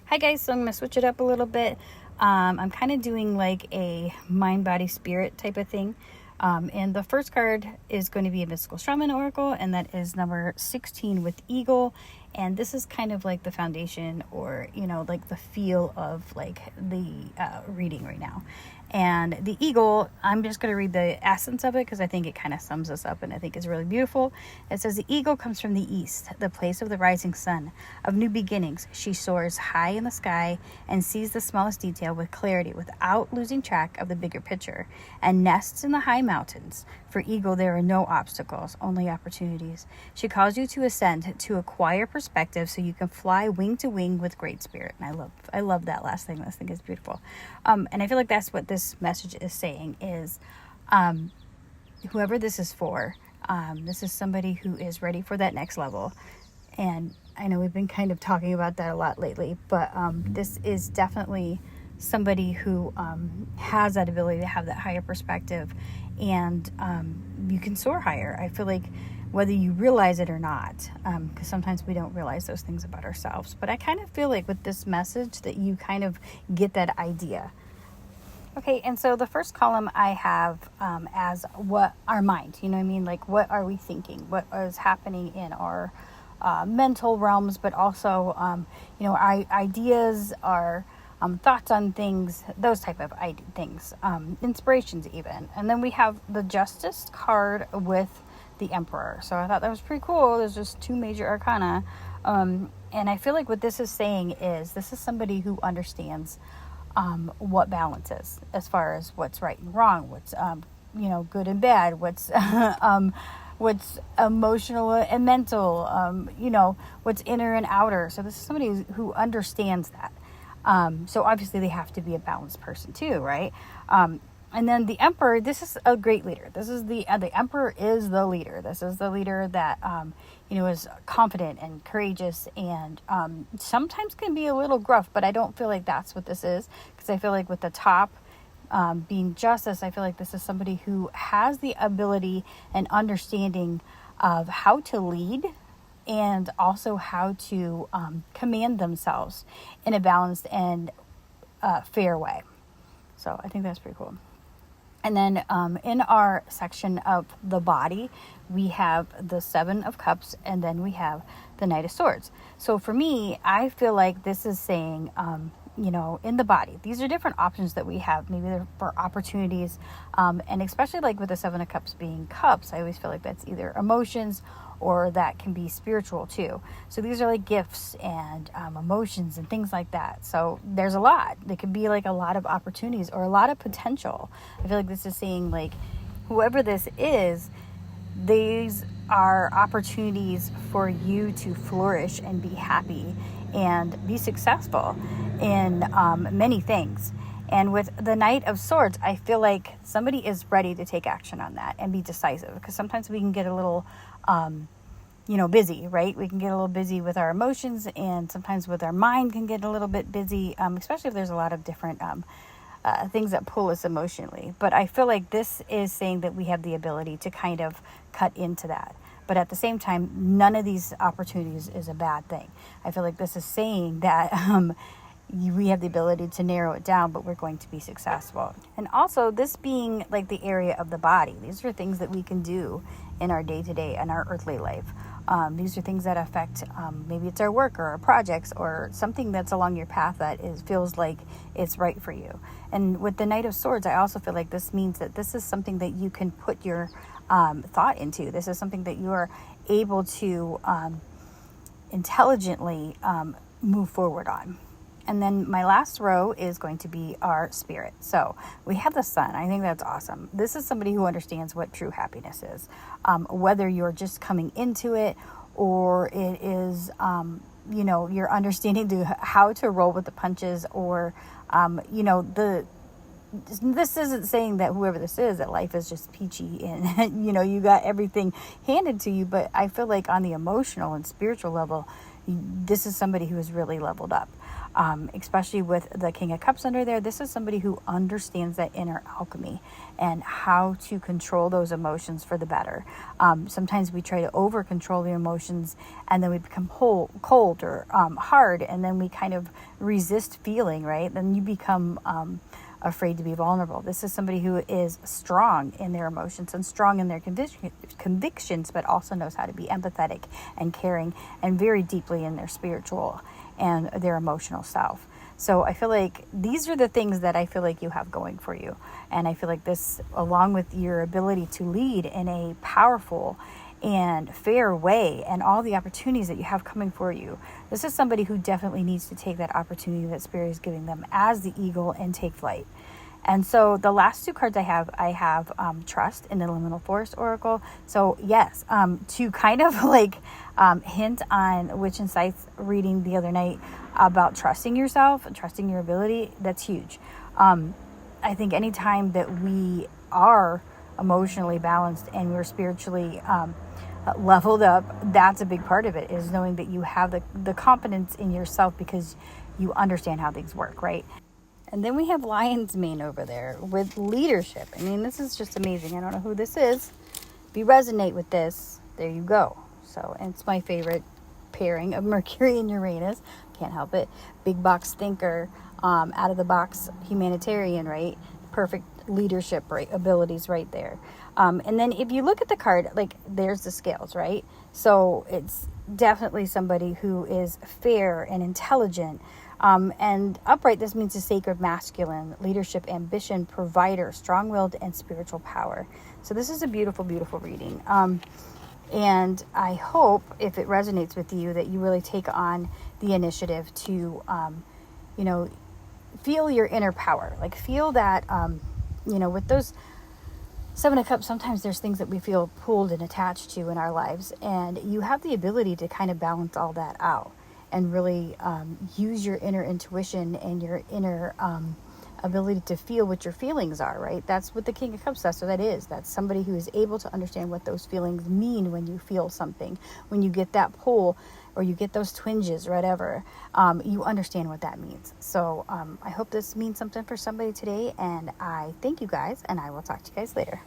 Hi guys, so I'm going to switch it up a little bit. I'm kind of doing like a mind, body, spirit type of thing. And the first card is going to be a Mystical Shaman Oracle, and that is number 16 with Eagle. And this is kind of like the foundation, or, you know, like the feel of like the reading right now. And the eagle, I'm just going to read the essence of it because I think it kind of sums us up and I think it's really beautiful. It says, the eagle comes from the east, the place of the rising sun, of new beginnings. She soars high in the sky and sees the smallest detail with clarity without losing track of the bigger picture, and nests in the high mountains. For eagle, there are no obstacles, only opportunities. She calls you to ascend, to acquire perspective so you can fly wing to wing with great spirit. And I love that last thing. This thing is beautiful. And I feel like that's what this message is saying is, whoever this is for, this is somebody who is ready for that next level. And I know we've been kind of talking about that a lot lately, but this is definitely somebody who has that ability to have that higher perspective, and you can soar higher. I feel like whether you realize it or not, because sometimes we don't realize those things about ourselves, but I kind of feel like with this message that you kind of get that idea. Okay, and so the first column I have as what our mind, you know what I mean? Like, what are we thinking? What is happening in our mental realms, but also, you know, our ideas, our thoughts on things, those type of things, inspirations even. And then we have the Justice card with the Emperor. So I thought that was pretty cool. There's just two major arcana. And I feel like what this is saying is this is somebody who understands what balance is, as far as what's right and wrong, what's, you know, good and bad, what's, what's emotional and mental, you know, what's inner and outer. So this is somebody who understands that. So obviously they have to be a balanced person too, right? And then the Emperor, this is a great leader. This is the Emperor is the leader. This is the leader that, you know, is confident and courageous, and sometimes can be a little gruff, but I don't feel like that's what this is, because I feel like with the top being Justice, I feel like this is somebody who has the ability and understanding of how to lead, and also how to command themselves in a balanced and fair way. So I think that's pretty cool. And then in our section of the body, we have the Seven of Cups, and then we have the Knight of Swords. So for me, I feel like this is saying, you know, in the body, these are different options that we have. Maybe they're for opportunities, and especially like with the Seven of Cups being cups, I always feel like that's either emotions or that can be spiritual too. So these are like gifts and emotions and things like that. So there's a lot. There could be like a lot of opportunities or a lot of potential. I feel like this is saying, like, whoever this is, these are opportunities for you to flourish and be happy and be successful in many things. And with the Knight of Swords, I feel like somebody is ready to take action on that and be decisive, because sometimes we can get a little, you know, busy, right? We can get a little busy with our emotions, and sometimes with our mind can get a little bit busy, especially if there's a lot of different things that pull us emotionally. But I feel like this is saying that we have the ability to kind of cut into that. But at the same time, none of these opportunities is a bad thing. I feel like this is saying that we have the ability to narrow it down, but we're going to be successful. And also, this being like the area of the body, these are things that we can do in our day-to-day and our earthly life. These are things that affect, maybe it's our work or our projects or something that's along your path that feels like it's right for you. And with the Knight of Swords, I also feel like this means that this is something that you can put your thought into. This is something that you are able to intelligently move forward on. And then my last row is going to be our spirit. So we have the Sun. I think that's awesome. This is somebody who understands what true happiness is. Whether you're just coming into it, or it is, you know, you're understanding how to roll with the punches, or, you know, this isn't saying that whoever this is, that life is just peachy and, you know, you got everything handed to you. But I feel like on the emotional and spiritual level, this is somebody who is really leveled up. especially with the King of Cups under there. This is somebody who understands that inner alchemy and how to control those emotions for the better. Sometimes we try to over control the emotions, and then we become cold or hard, and then we kind of resist feeling, right? Then you become afraid to be vulnerable. This is somebody who is strong in their emotions and strong in their convictions, but also knows how to be empathetic and caring, and very deeply in their spiritual and their emotional self. So I feel like these are the things that I feel like you have going for you. And I feel like this, along with your ability to lead in a powerful and fair way, and all the opportunities that you have coming for you, this is somebody who definitely needs to take that opportunity that Spirit is giving them as the eagle and take flight. And so the last two cards I have Trust in the Liminal Forrest Oracle. So yes, to kind of like hint on Witch Insights reading the other night about trusting yourself and trusting your ability, that's huge. I think anytime that we are emotionally balanced and we're spiritually leveled up, that's a big part of it, is knowing that you have the confidence in yourself because you understand how things work, right? And then we have Lion's Mane over there with leadership. I mean, this is just amazing. I don't know who this is. If you resonate with this, there you go. So, and it's my favorite pairing of Mercury and Uranus. Can't help it. Big box thinker, out of the box humanitarian, right? Perfect leadership, right? Abilities right there. And then if you look at the card, like there's the scales, right? So it's definitely somebody who is fair and intelligent. And upright, this means a sacred masculine, leadership, ambition, provider, strong-willed, and spiritual power. So this is a beautiful, beautiful reading. And I hope, if it resonates with you, that you really take on the initiative to, feel your inner power. Like feel that, with those Seven of Cups, sometimes there's things that we feel pulled and attached to in our lives. And you have the ability to kind of balance all that out and really use your inner intuition and your inner ability to feel what your feelings are, right? That's what the King of Cups does. So that is. That's somebody who is able to understand what those feelings mean when you feel something. When you get that pull or you get those twinges, whatever, you understand what that means. So I hope this means something for somebody today. And I thank you guys, and I will talk to you guys later.